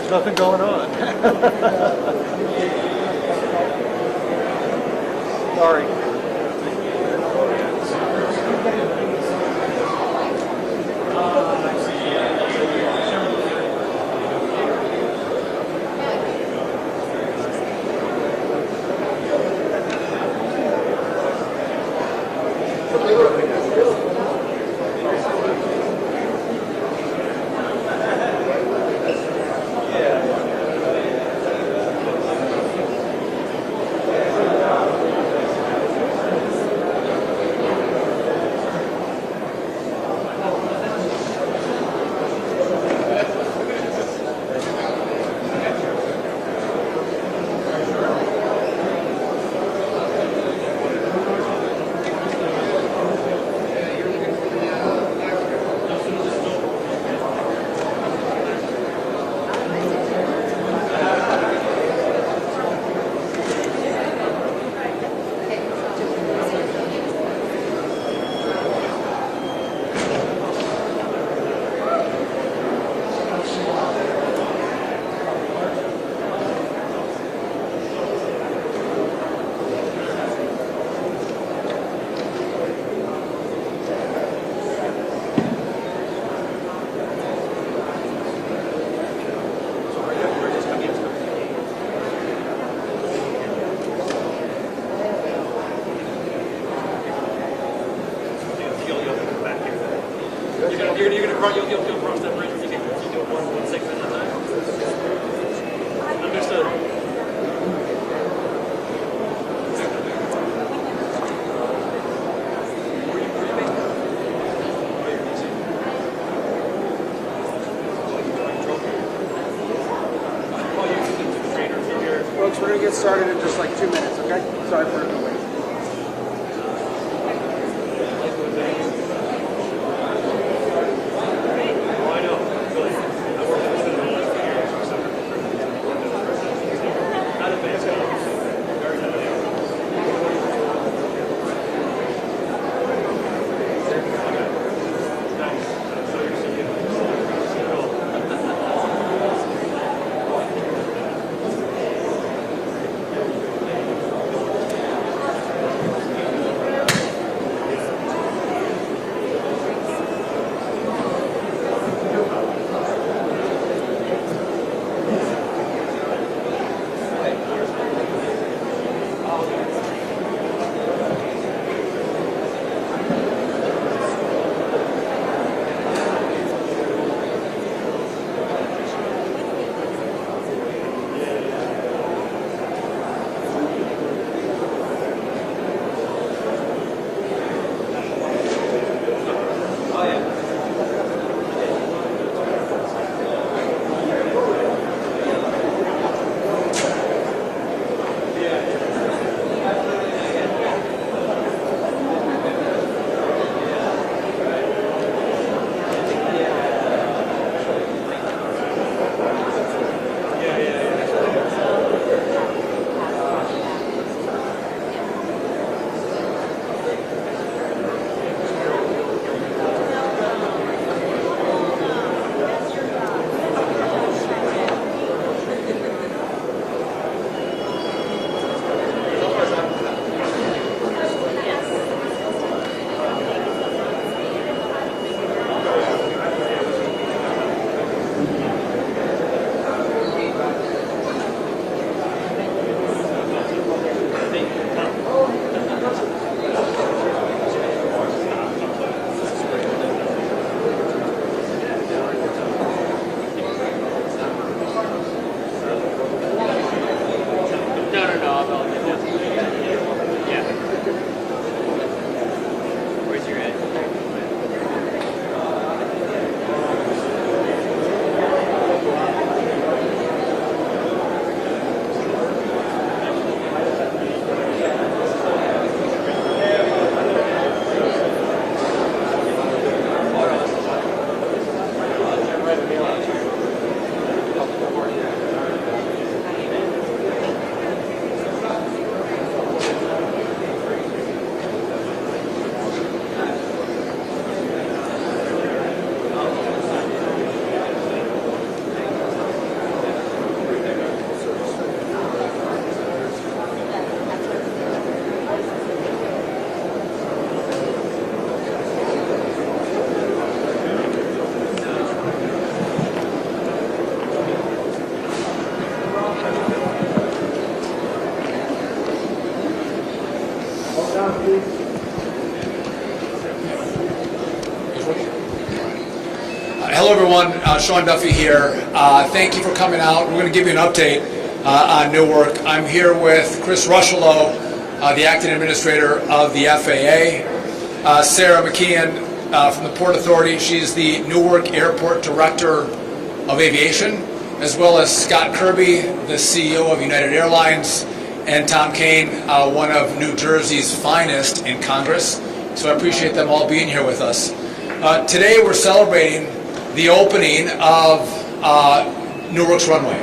Nothing going on. Sorry. You'll cross that bridge if you do one segment at a time. Understood. Folks, we're going to get started in just like 2 minutes, okay? Sorry for the wait. Hello everyone, Sean Duffy here. Thank you for coming out. We're going to give you an update on Newark. I'm here with Chris Rushlow, the acting administrator of the FAA, Sarah McKeon from the Port Authority. She's the Newark Airport Director of Aviation, as well as Scott Kirby, the CEO of United Airlines, and Tom Kane, one of New Jersey's finest in Congress. So I appreciate them all being here with us. Today we're celebrating the opening of Newark's Runway.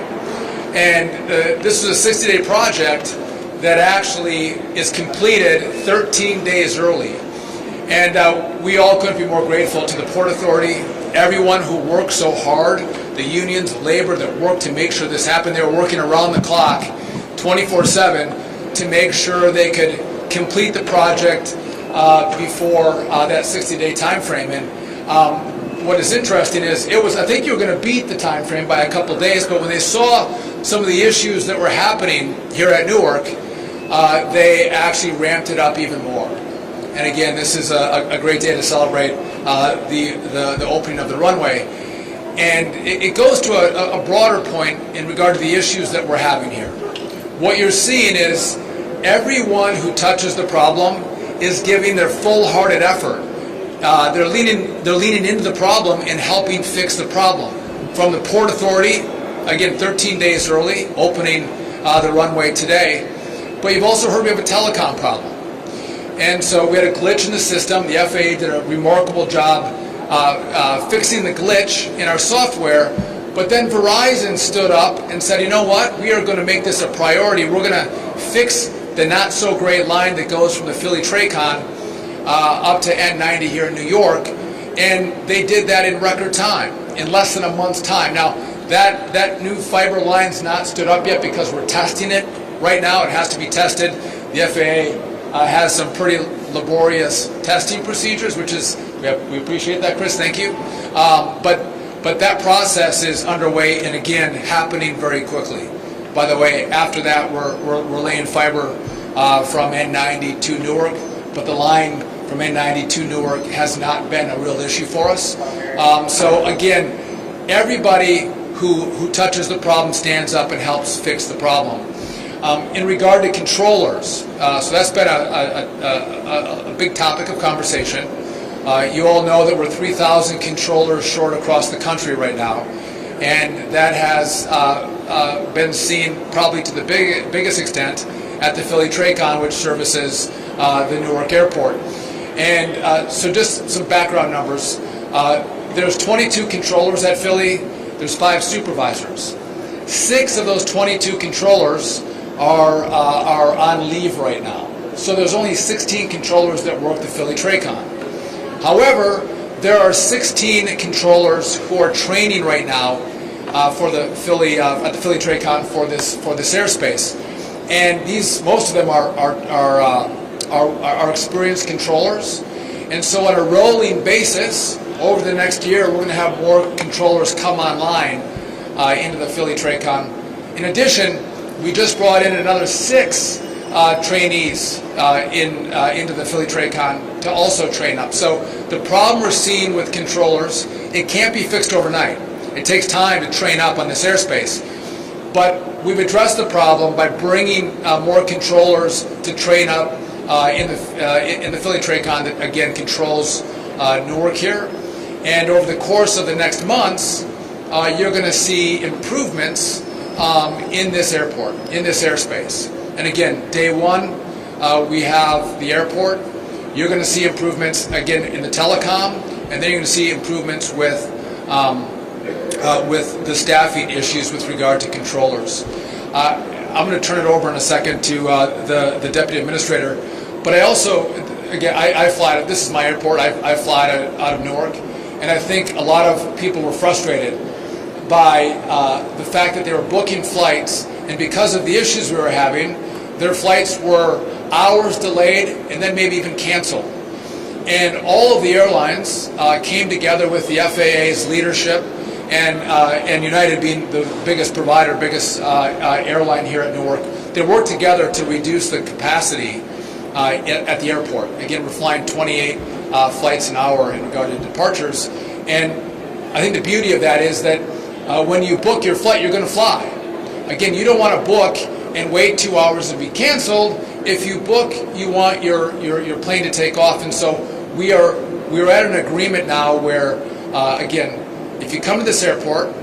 And this is a 60-day project that actually is completed 13 days early. And we all couldn't be more grateful to the Port Authority, everyone who worked so hard, the unions, labor that worked to make sure this happened. They were working around the clock, 24/7, to make sure they could complete the project before that 60-day time frame. And what is interesting is I think you were going to beat the time frame by a couple days, but when they saw some of the issues that were happening here at Newark, they actually ramped it up even more. And again, this is a great day to celebrate the opening of the runway. And it goes to a broader point in regard to the issues that we're having here. What you're seeing is everyone who touches the problem is giving their full-hearted effort. They're leaning into the problem and helping fix the problem. From the Port Authority, again, 13 days early, opening the runway today. But you've also heard we have a telecom problem. And so we had a glitch in the system. The FAA did a remarkable job fixing the glitch in our software. But then Verizon stood up and said, you know what? We are going to make this a priority. We're going to fix the not-so-great line that goes from the Philly Tracon up to N90 here in New York. And they did that in record time, in less than a month's time. Now, that new fiber line's not stood up yet because we're testing it right now. It has to be tested. The FAA has some pretty laborious testing procedures, which is, we appreciate that, Chris, thank you. But that process is underway and again happening very quickly. By the way, after that we're laying fiber from N90 to Newark, but the line from N90 to Newark has not been a real issue for us. So again, everybody who touches the problem stands up and helps fix the problem. In regard to controllers, so that's been a big topic of conversation. You all know that we're 3,000 controllers short across the country right now, and that has been seen probably to the biggest extent at the Philly Tracon, which services the Newark Airport. And so just some background numbers. There's 22 controllers at Philly. There's 5 supervisors. 6 of those 22 controllers are on leave right now. So there's only 16 controllers that work the Philly Tracon. However, there are 16 controllers who are training right now for the Philly at the Philly Tracon for this airspace, and most of them are experienced controllers. And so on a rolling basis, over the next year, we're going to have more controllers come online into the Philly Tracon. In addition, we just brought in another 6 trainees into the Philly Tracon to also train up. So the problem we're seeing with controllers, it can't be fixed overnight. It takes time to train up on this airspace. But we've addressed the problem by bringing more controllers to train up in the Philly Tracon that again controls Newark here. And over the course of the next months, you're going to see improvements in this airport, in this airspace. And again, day one, we have the airport. You're going to see improvements again in the telecom, and then you're going to see improvements with the staffing issues with regard to controllers. I'm going to turn it over in a second to the deputy administrator, but I also, again, I fly. This is my airport. I fly out of Newark, and I think a lot of people were frustrated by the fact that they were booking flights, and because of the issues we were having, their flights were hours delayed and then maybe even canceled. And all of the airlines came together with the FAA's leadership and United being the biggest provider, biggest airline here at Newark. They worked together to reduce the capacity at the airport. Again, we're flying 28 flights an hour in regard to departures. And I think the beauty of that is that when you book your flight, you're going to fly. Again, you don't want to book and wait 2 hours and be canceled. If you book, you want your plane to take off. And so we're at an agreement now where, again, if you come to this airport,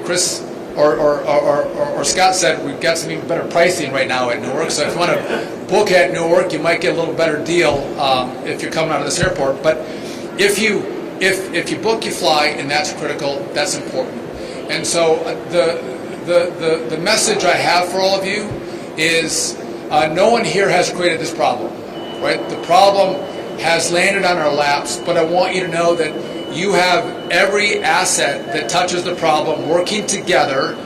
Chris or Scott said we've got some even better pricing right now at Newark. So if you want to book at Newark, you might get a little better deal if you're coming out of this airport. But if you book, you fly, and that's critical. That's important. And so the message I have for all of you is no one here has created this problem, right? The problem has landed on our laps, but I want you to know that you have every asset that touches the problem working together,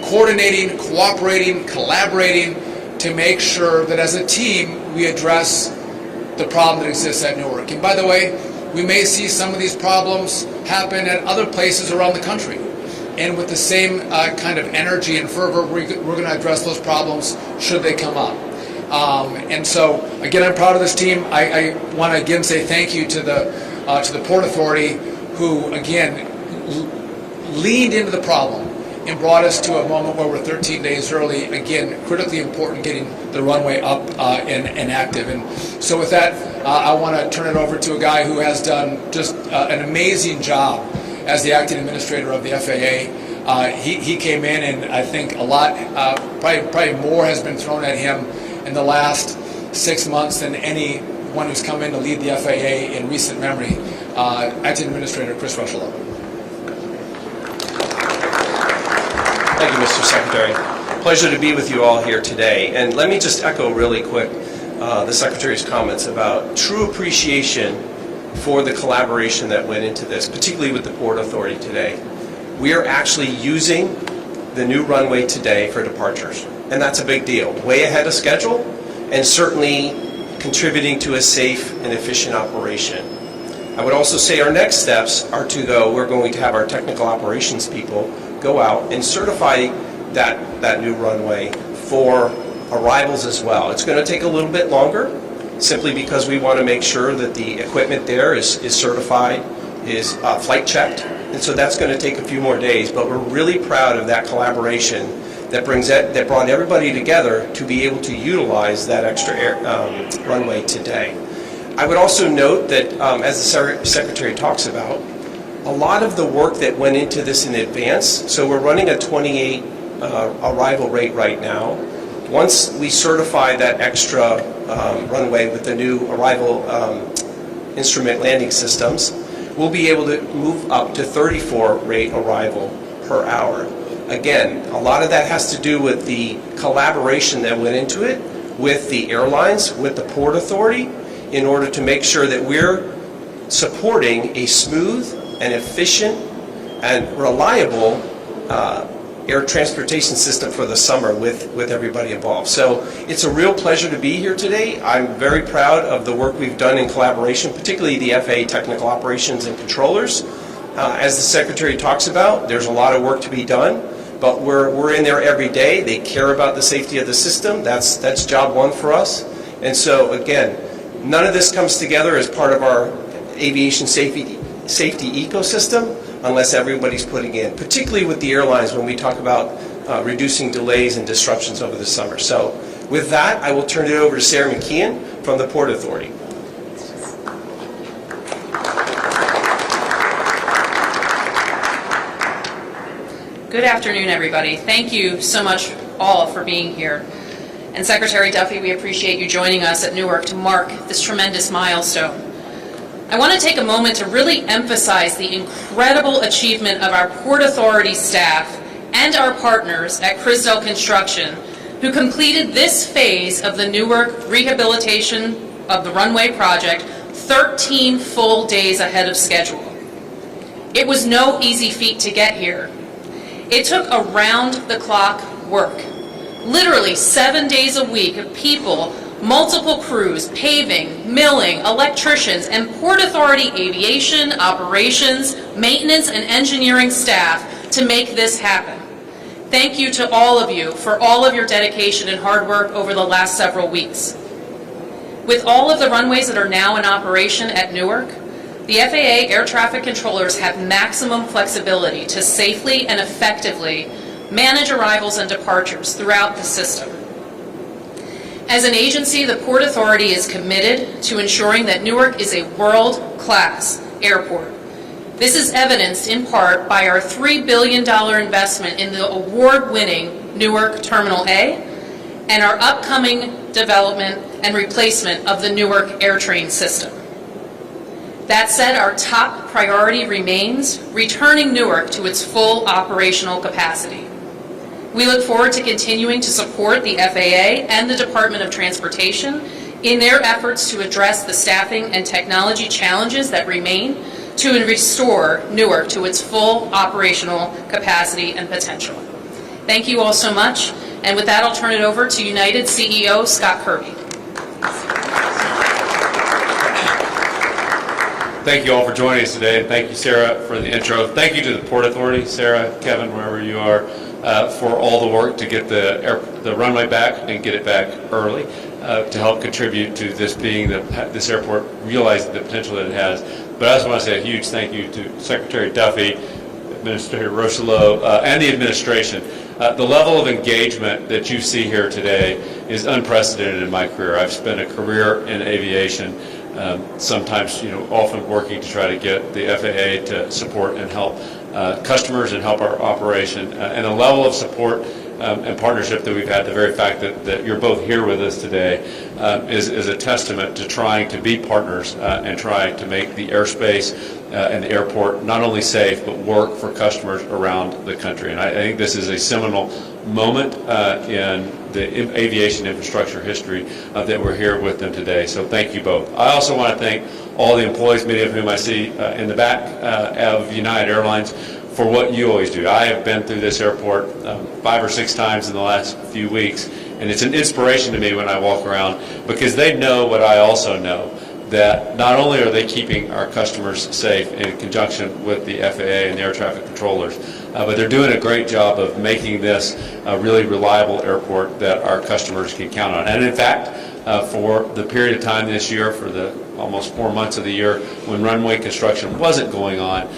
coordinating, cooperating, collaborating to make sure that as a team we address the problem that exists at Newark. And by the way, we may see some of these problems happen at other places around the country. And with the same kind of energy and fervor, we're going to address those problems should they come up. And so, again, I'm proud of this team. I want to again say thank you to the Port Authority, who again leaned into the problem and brought us to a moment where we're 13 days early. Again, critically important getting the runway up and active. And so with that, I want to turn it over to a guy who has done just an amazing job as the acting administrator of the FAA. He came in, and I think a lot, probably more has been thrown at him in the last 6 months than anyone who's come in to lead the FAA in recent memory. Acting Administrator Chris Rushlow. Thank you, Mr. Secretary. Pleasure to be with you all here today. And let me just echo really quick the Secretary's comments about true appreciation for the collaboration that went into this, particularly with the Port Authority today. We are actually using the new runway today for departures, and that's a big deal. Way ahead of schedule, and certainly contributing to a safe and efficient operation. I would also say our next steps are we're going to have our technical operations people go out and certify that new runway for arrivals as well. It's going to take a little bit longer, simply because we want to make sure that the equipment there is certified, is flight checked, and so that's going to take a few more days. But we're really proud of that collaboration that brought everybody together to be able to utilize that extra runway today. I would also note that, as the Secretary talks about, a lot of the work that went into this in advance, so we're running a 28 arrival rate right now. Once we certify that extra runway with the new arrival instrument landing systems, we'll be able to move up to 34 rate arrival per hour. Again, a lot of that has to do with the collaboration that went into it with the airlines, with the Port Authority, in order to make sure that we're supporting a smooth and efficient and reliable air transportation system for the summer with everybody involved. So it's a real pleasure to be here today. I'm very proud of the work we've done in collaboration, particularly the FAA technical operations and controllers. As the Secretary talks about, there's a lot of work to be done, but we're in there every day. They care about the safety of the system. That's job one for us. And so again, none of this comes together as part of our aviation safety ecosystem unless everybody's putting in, particularly with the airlines when we talk about reducing delays and disruptions over the summer. So with that, I will turn it over to Sarah McKeon from the Port Authority. Good afternoon, everybody. Thank you so much all for being here. And Secretary Duffy, we appreciate you joining us at Newark to mark this tremendous milestone. I want to take a moment to really emphasize the incredible achievement of our Port Authority staff and our partners at Crisdell Construction, who completed this phase of the Newark rehabilitation of the runway project 13 full days ahead of schedule. It was no easy feat to get here. It took around-the-clock work, literally 7 days a week of people, multiple crews, paving, milling, electricians, and Port Authority aviation, operations, maintenance, and engineering staff to make this happen. Thank you to all of you for all of your dedication and hard work over the last several weeks. With all of the runways that are now in operation at Newark, the FAA air traffic controllers have maximum flexibility to safely and effectively manage arrivals and departures throughout the system. As an agency, the Port Authority is committed to ensuring that Newark is a world-class airport. This is evidenced in part by our $3 billion investment in the award-winning Newark Terminal A and our upcoming development and replacement of the Newark AirTrain system. That said, our top priority remains returning Newark to its full operational capacity. We look forward to continuing to support the FAA and the Department of Transportation in their efforts to address the staffing and technology challenges that remain to restore Newark to its full operational capacity and potential. Thank you all so much. And with that, I'll turn it over to United CEO Scott Kirby. Thank you all for joining us today, and thank you, Sarah, for the intro. Thank you to the Port Authority, Sarah, Kevin, wherever you are, for all the work to get the runway back and get it back early. to help contribute to this being this airport realizing the potential that it has. But I also want to say a huge thank you to Secretary Duffy, Administrator Rocheleau, and the administration. The level of engagement that you see here today is unprecedented in my career. I've spent a career in aviation, sometimes, often working to try to get the FAA to support and help customers and help our operation. And the level of support and partnership that we've had, the very fact that you're both here with us today is a testament to trying to be partners and trying to make the airspace and the airport not only safe but work for customers around the country. And I think this is a seminal moment in the aviation infrastructure history that we're here with them today. So thank you both. I also want to thank all the employees, many of whom I see in the back of United Airlines, for what you always do. I have been through this airport 5 or 6 times in the last few weeks, and it's an inspiration to me when I walk around, because they know what I also know, that not only are they keeping our customers safe in conjunction with the FAA and the air traffic controllers, but they're doing a great job of making this a really reliable airport that our customers can count on. And in fact, for the period of time this year, for the almost 4 months of the year when runway construction wasn't going on,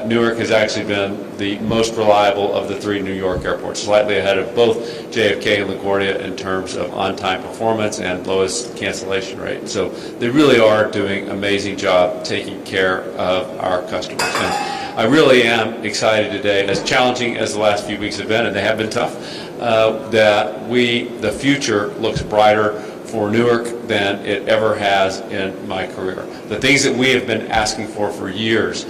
Newark has actually been the most reliable of the 3 New York airports, slightly ahead of both JFK and LaGuardia in terms of on-time performance and lowest cancellation rate. So they really are doing an amazing job taking care of our customers. And I really am excited today, as challenging as the last few weeks have been, and they have been tough, that the future looks brighter for Newark than it ever has in my career. The things that we have been asking for years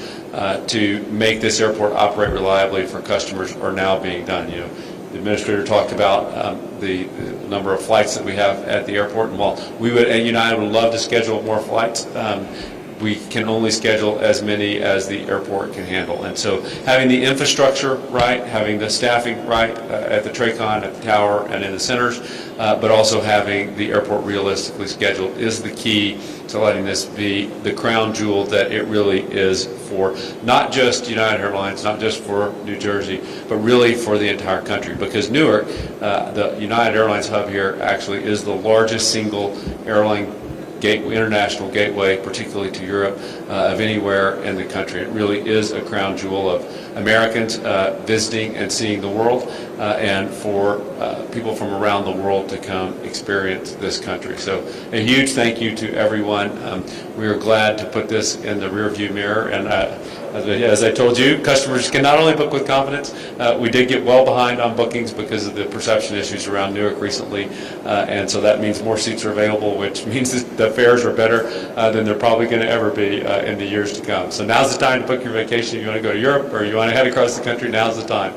to make this airport operate reliably for customers are now being done. The administrator talked about the number of flights that we have at the airport, and while we would at United would love to schedule more flights, we can only schedule as many as the airport can handle. And so having the infrastructure right, having the staffing right at the TRACON, at the tower, and in the centers, but also having the airport realistically scheduled is the key to letting this be the crown jewel that it really is for not just United Airlines, not just for New Jersey, but really for the entire country. Because Newark, the United Airlines hub here, actually is the largest single airline international gateway, particularly to Europe, of anywhere in the country. It really is a crown jewel of Americans visiting and seeing the world, and for people from around the world to come experience this country. So a huge thank you to everyone. We are glad to put this in the rearview mirror, and as I told you, customers can not only book with confidence. We did get well behind on bookings because of the perception issues around Newark recently, and so that means more seats are available, which means that the fares are better than they're probably going to ever be in the years to come. So now's the time to book your vacation. If you want to go to Europe or you want to head across the country, now's the time,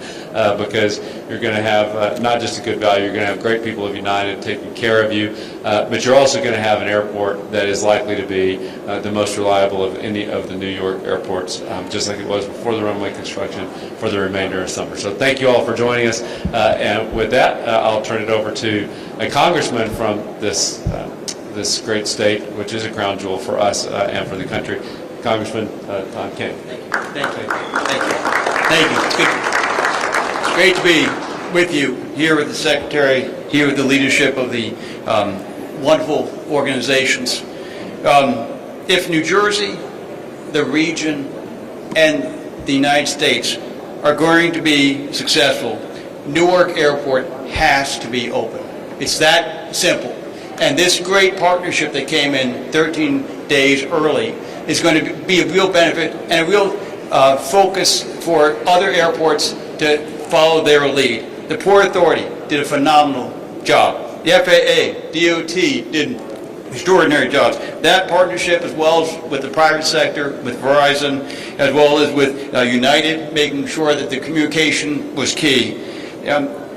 because you're going to have not just a good value, you're going to have great people of United taking care of you, but you're also going to have an airport that is likely to be the most reliable of any of the New York airports, just like it was before the runway construction, for the remainder of summer. So thank you all for joining us, and with that, I'll turn it over to a congressman from this great state, which is a crown jewel for us and for the country, Congressman Tom King. Thank you. It's great to be with you, here with the Secretary, here with the leadership of the wonderful organizations. If New Jersey, the region, and the United States are going to be successful, Newark Airport has to be open. It's that simple. And this great partnership that came in 13 days early is going to be a real benefit and a real focus for other airports to follow their lead. The Port Authority did a phenomenal job. The FAA, DOT did extraordinary jobs. That partnership, as well as with the private sector, with Verizon, as well as with United, making sure that the communication was key.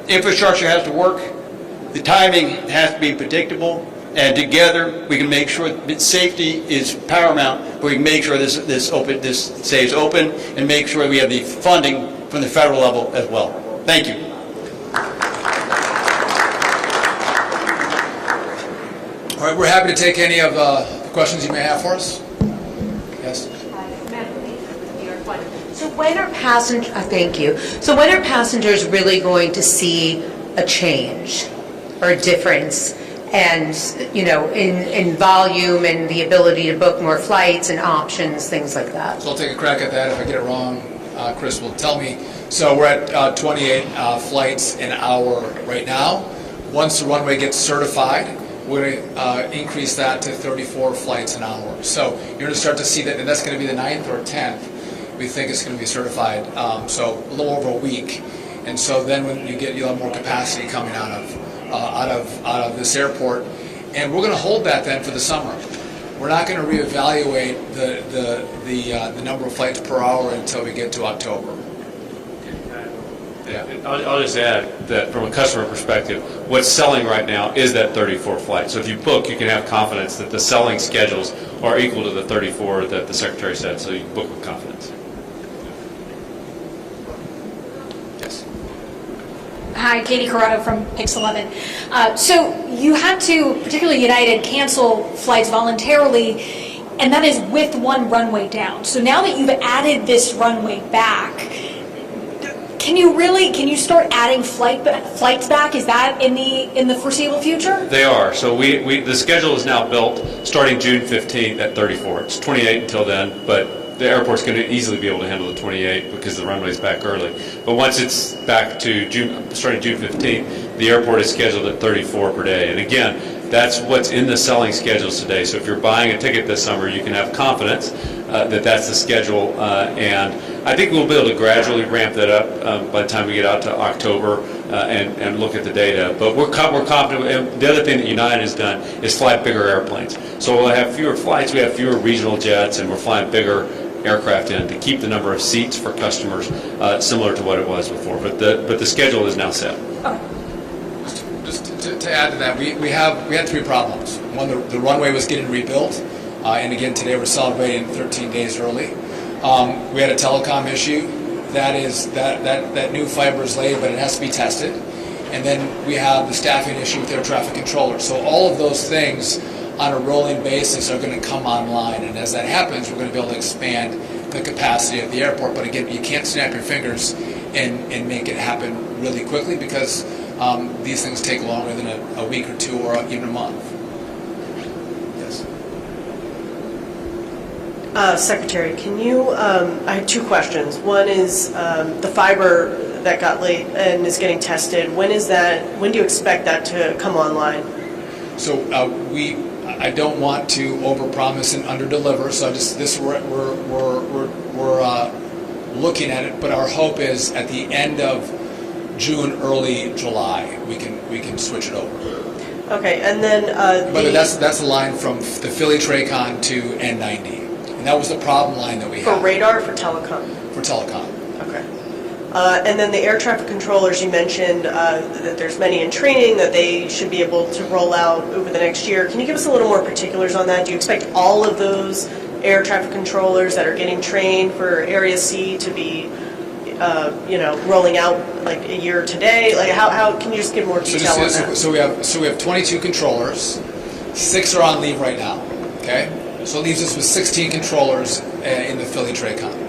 Infrastructure has to work. The timing has to be predictable, and together we can make sure that safety is paramount, but we can make sure this stays open and make sure we have the funding from the federal level as well. Thank you. All right, we're happy to take any of the questions you may have for us. Yes. So when are passengers really going to see a change or a difference and, you know, in volume and the ability to book more flights and options, things like that. So I'll take a crack at that. If I get it wrong, Chris will tell me. So we're at 28 flights an hour right now. Once the runway gets certified, we're going to increase that to 34 flights an hour. So you're going to start to see that, and that's going to be the 9th or 10th. We think it's going to be certified, so a little over a week. And so then when you'll have more capacity coming out of this airport, and we're going to hold that then for the summer. We're not going to reevaluate the number of flights per hour until we get to October. Yeah, I'll just add that from a customer perspective, what's selling right now is that 34 flight. So if you book, you can have confidence that the selling schedules are equal to the 34 that the Secretary said, so you can book with confidence. Yes. Hi, Katie Corrado from Pix 11. So you had to, particularly United, cancel flights voluntarily, and that is with one runway down. So now that you've added this runway back, can you start adding flights back? Is that in the foreseeable future? They are. So the schedule is now built starting June 15th at 34. It's 28 until then, but the airport's going to easily be able to handle the 28 because the runway's back early. But once it's back to starting June 15th, the airport is scheduled at 34 per day. And again, that's what's in the selling schedules today. So if you're buying a ticket this summer, you can have confidence that that's the schedule. And I think we'll be able to gradually ramp that up by the time we get out to October and look at the data. But we're confident. And the other thing that United has done is fly bigger airplanes. So we'll have fewer flights, we have fewer regional jets, and we're flying bigger aircraft in to keep the number of seats for customers similar to what it was before. But the schedule is now set. Just to add to that, we had three problems. One, the runway was getting rebuilt, and again today we're celebrating 13 days early. We had a telecom issue. That new fiber is laid, but it has to be tested. And then we have the staffing issue with air traffic controllers. So all of those things on a rolling basis are going to come online, and as that happens, we're going to be able to expand the capacity of the airport. But again, you can't snap your fingers and make it happen really quickly because these things take longer than a week or two or even a month. Yes. Secretary, can you, I have two questions. One is the fiber that got laid and is getting tested. When do you expect that to come online? So I don't want to overpromise and underdeliver. So we're looking at it, but our hope is at the end of June, early July, we can switch it over. Okay, and then but that's the line from the Philly Tracon to N90, and that was the problem line that we had. For radar, or for telecom? For telecom. Okay. And then the air traffic controllers, you mentioned that there's many in training that they should be able to roll out over the next year. Can you give us a little more particulars on that? Do you expect all of those air traffic controllers that are getting trained for Area C to be, rolling out like a year today? Like how can you just give more detail on that? So we have 22 controllers. 6 are on leave right now. Okay, so it leaves us with 16 controllers in the Philly Tracon.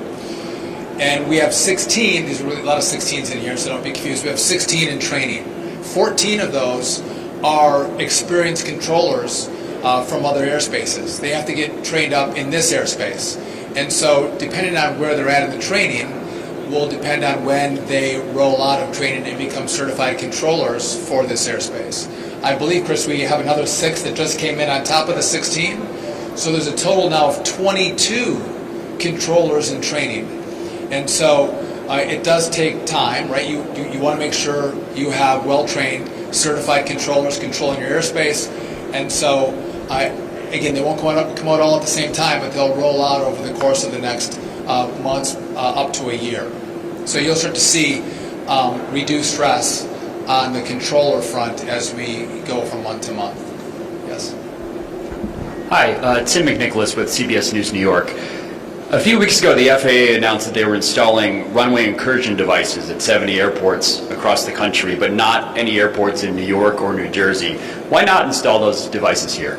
And we have 16, there's really a lot of 16s in here, so don't be confused. We have 16 in training. 14 of those are experienced controllers from other airspaces. They have to get trained up in this airspace. And so depending on where they're at in the training will depend on when they roll out of training and become certified controllers for this airspace. I believe, Chris, we have another 6 that just came in on top of the 16. So there's a total now of 22 controllers in training. And so it does take time, right? You want to make sure you have well-trained, certified controllers controlling your airspace. And so, again, they won't come out all at the same time, but they'll roll out over the course of the next months up to a year. So you'll start to see reduced stress on the controller front as we go from month to month. Yes. Hi, Tim McNicholas with CBS News New York. A few weeks ago, the FAA announced that they were installing runway incursion devices at 70 airports across the country, but not any airports in New York or New Jersey. Why not install those devices here?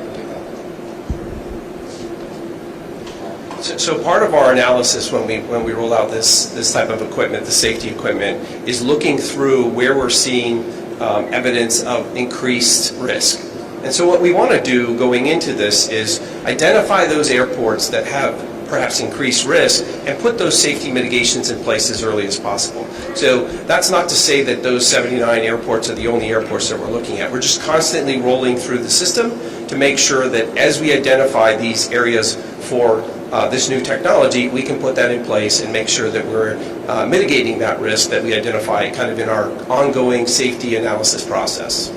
So part of our analysis when we roll out this type of equipment, the safety equipment, is looking through where we're seeing evidence of increased risk. And so what we want to do going into this is identify those airports that have perhaps increased risk and put those safety mitigations in place as early as possible. So that's not to say that those 79 airports are the only airports that we're looking at. We're just constantly rolling through the system to make sure that as we identify these areas for this new technology, we can put that in place and make sure that we're mitigating that risk that we identify kind of in our ongoing safety analysis process.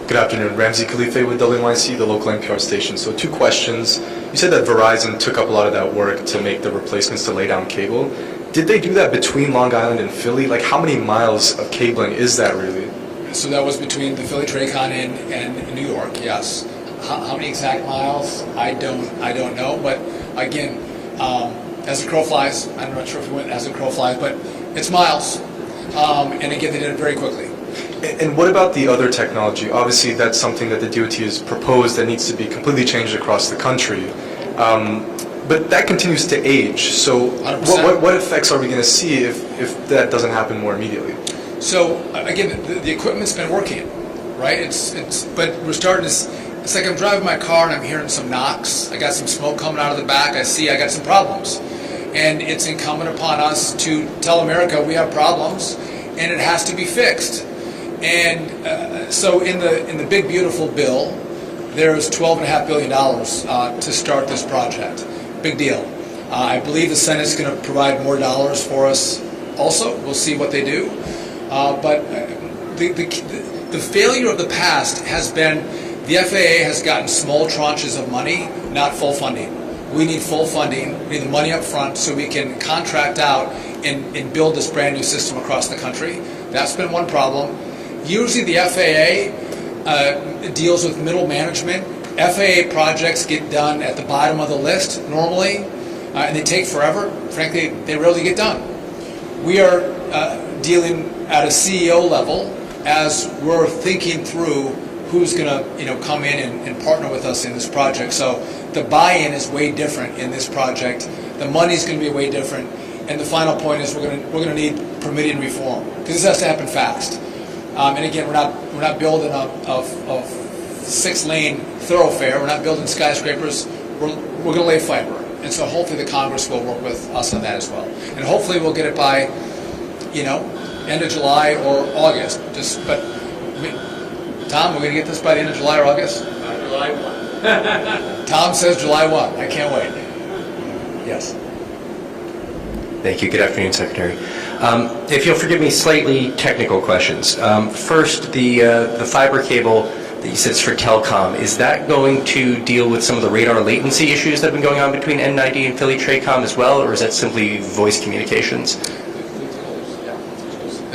Good afternoon, Ramsey Khalife with WNYC, the local NPR station. So 2 questions. You said that Verizon took up a lot of that work to make the replacements to lay down cable. Did they do that between Long Island and Philly? Like how many miles of cabling is that really? So that was between the Philly Tracon and New York, yes. How many exact miles? I don't know, but again, as the crow flies, I'm not sure if it went as the crow flies, but it's miles. And again, they did it very quickly. And what about the other technology? Obviously, that's something that the DOT has proposed that needs to be completely changed across the country. But that continues to age. So what effects are we going to see if that doesn't happen more immediately? So again, the equipment's been working, right? But we're starting to. It's like I'm driving my car and I'm hearing some knocks. I got some smoke coming out of the back. I got some problems, and it's incumbent upon us to tell America we have problems, and it has to be fixed. And so in the big beautiful bill, there's $12.5 billion to start this project. Big deal. I believe the Senate's going to provide more dollars for us. Also, we'll see what they do. But the failure of the past has been the FAA has gotten small tranches of money, not full funding. We need full funding. We need the money up front so we can contract out and build this brand new system across the country. That's been one problem. Usually the FAA deals with middle management. FAA projects get done at the bottom of the list normally, and they take forever. Frankly, they rarely get done. We are dealing at a CEO level as we're thinking through who's going to come in and partner with us in this project. So the buy-in is way different in this project. The money's going to be way different. And the final point is we're going to need permitting reform because this has to happen fast. And again, we're not building a 6-lane thoroughfare. We're not building skyscrapers. We're going to lay fiber. And so hopefully the Congress will work with us on that as well. And hopefully we'll get it by, end of July or August. Tom, we're going to get this by the end of July or August? July 1. Tom says July 1. I can't wait. Yes. Thank you. Good afternoon, Secretary. If you'll forgive me, slightly technical questions. First, the fiber cable that you said is for telecom, is that going to deal with some of the radar latency issues that have been going on between N90 and Philly Tracom as well, or is that simply voice communications?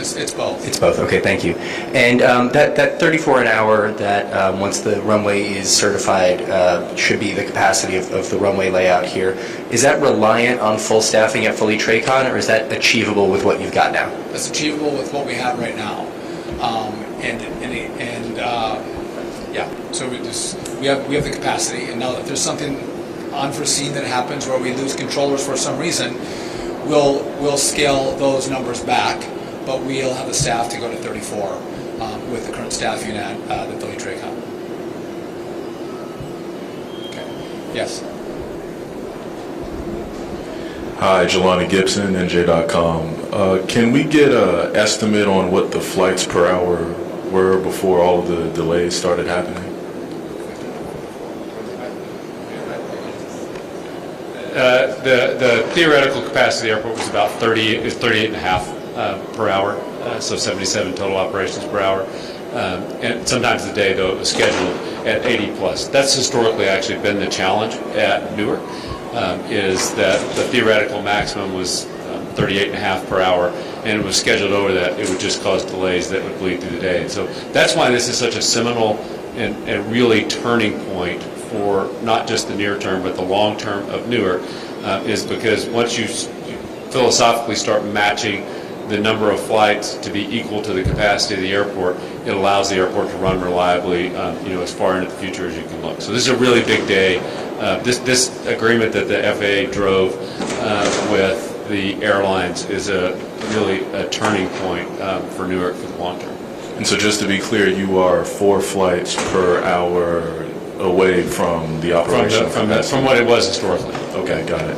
It's both. It's both. Okay, thank you. And that 34 an hour that once the runway is certified should be the capacity of the runway layout here. Is that reliant on full staffing at Philly Tracon, or is that achievable with what you've got now? That's achievable with what we have right now. So we have the capacity, and now if there's something unforeseen that happens where we lose controllers for some reason, we'll scale those numbers back. But we'll have the staff to go to 34 with the current staffing at the Philly Tracon. Okay. Yes. Hi, Jelani Gibson, NJ.com. Can we get an estimate on what the flights per hour were before all of the delays started happening? The theoretical capacity of the airport was about 38.5 per hour, so 77 total operations per hour. And sometimes the day, though, it was scheduled at 80 plus. That's historically actually been the challenge at Newark, is that the theoretical maximum was 38.5 per hour, and it was scheduled over that. It would just cause delays that would bleed through the day. And so that's why this is such a seminal and really turning point for not just the near term, but the long term of Newark, is because once you philosophically start matching the number of flights to be equal to the capacity of the airport, it allows the airport to run reliably, as far into the future as you can look. So this is a really big day. This agreement that the FAA drove with the airlines is really a turning point for Newark for the long term. And so just to be clear, you are 4 flights per hour away from the operational capacity? From what it was historically. Okay, got it.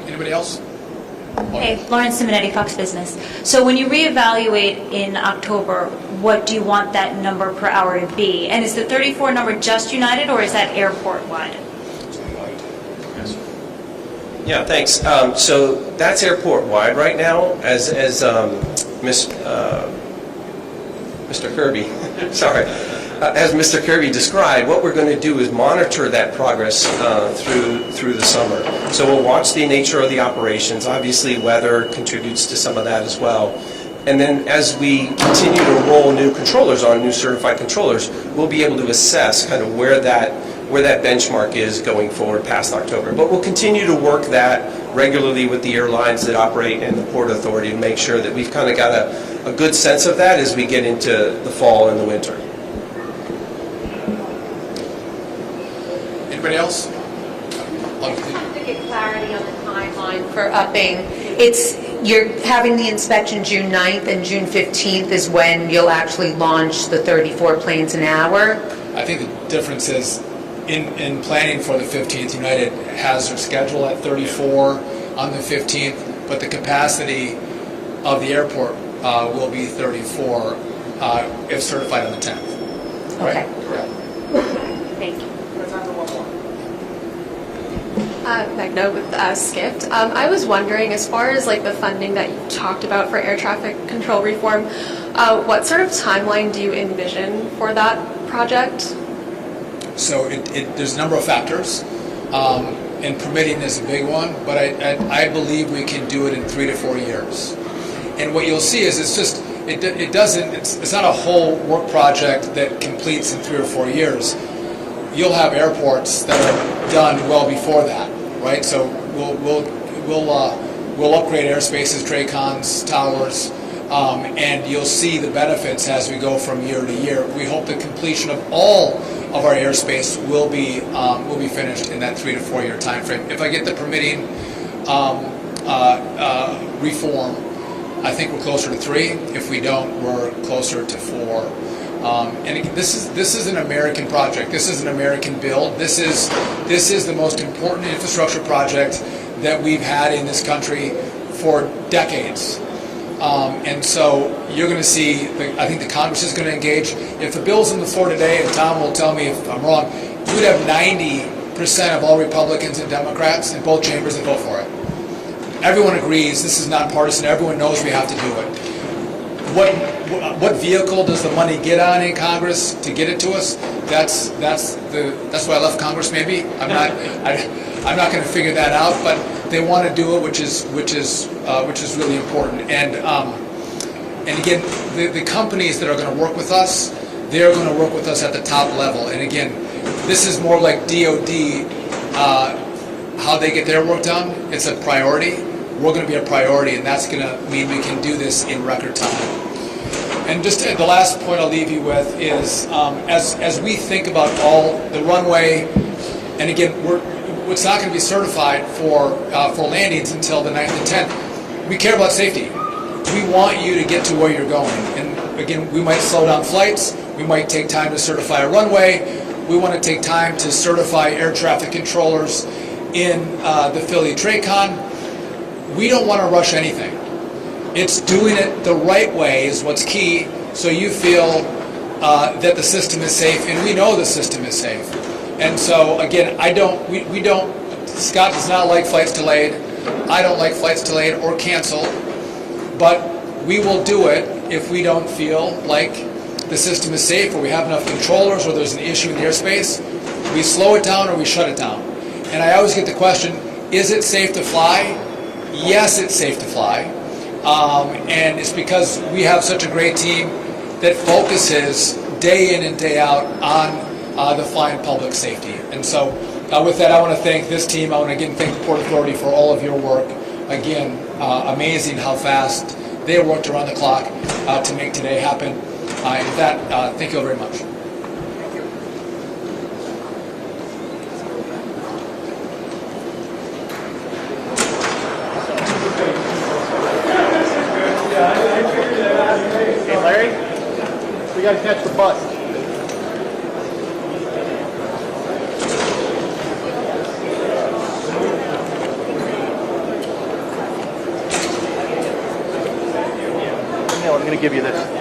Anybody else? Hey, Lauren Simonetti, Fox Business. So when you reevaluate in October, what do you want that number per hour to be? And is the 34 number just United, or is that airport-wide? Yeah, thanks. So that's airport-wide right now, as Mr. Kirby, sorry, as Mr. Kirby described, what we're going to do is monitor that progress through the summer. So we'll watch the nature of the operations. Obviously, weather contributes to some of that as well. And then as we continue to roll new controllers on, new certified controllers, we'll be able to assess kind of where that benchmark is going forward past October. But we'll continue to work that regularly with the airlines that operate and the Port Authority to make sure that we've kind of got a good sense of that as we get into the fall and the winter. Anybody else? To get clarity on the timeline for upping, you're having the inspection June 9th and June 15th is when you'll actually launch the 34 planes an hour? I think the difference is in planning for the 15th, United has their schedule at 34 on the 15th, but the capacity of the airport will be 34 if certified on the 10th. Okay. Correct. Thank you. Magna with Skift. I was wondering, as far as like the funding that you talked about for air traffic control reform, what sort of timeline do you envision for that project? So there's a number of factors, and permitting is a big one, but I believe we can do it in 3 to 4 years. And what you'll see is it's not a whole work project that completes in 3 or 4 years. You'll have airports that are done well before that, right? So we'll upgrade airspaces, TRACONs, towers, and you'll see the benefits as we go from year to year. We hope the completion of all of our airspace will be finished in that 3 to 4 year time frame. If I get the permitting reform, I think we're closer to 3. If we don't, we're closer to 4. And again, this is an American project. This is an American build. This is the most important infrastructure project that we've had in this country for decades. And so you're going to see, I think the Congress is going to engage. If the bill's on the floor today, and Tom will tell me if I'm wrong, you would have 90% of all Republicans and Democrats in both chambers that vote for it. Everyone agrees this is nonpartisan. Everyone knows we have to do it. What vehicle does the money get on in Congress to get it to us? That's why I left Congress. Maybe I'm not going to figure that out. But they want to do it, which is really important. And again, the companies that are going to work with us, they're going to work with us at the top level. And again, this is more like DOD. How they get their work done, it's a priority. We're going to be a priority, and that's going to mean we can do this in record time. And just the last point I'll leave you with is, as we think about all the runway, and again, it's not going to be certified for landings until the 9th and 10th. We care about safety. We want you to get to where you're going. And again, we might slow down flights. We might take time to certify a runway. We want to take time to certify air traffic controllers in the Philly TRACON. We don't want to rush anything. It's doing it the right way is what's key, so you feel that the system is safe, and we know the system is safe. And so again, we don't. Scott does not like flights delayed. I don't like flights delayed or canceled. But we will do it if we don't feel like the system is safe, or we have enough controllers, or there's an issue in the airspace. We slow it down or we shut it down. And I always get the question: is it safe to fly? Yes, it's safe to fly. And it's because we have such a great team that focuses day in and day out on the flying public safety. And so with that, I want to thank this team. I want to again thank the Port Authority for all of your work. Again, amazing how fast they worked around the clock to make today happen. And with that, thank you all very much. got to catch the bus. Neil, I'm going to give you this.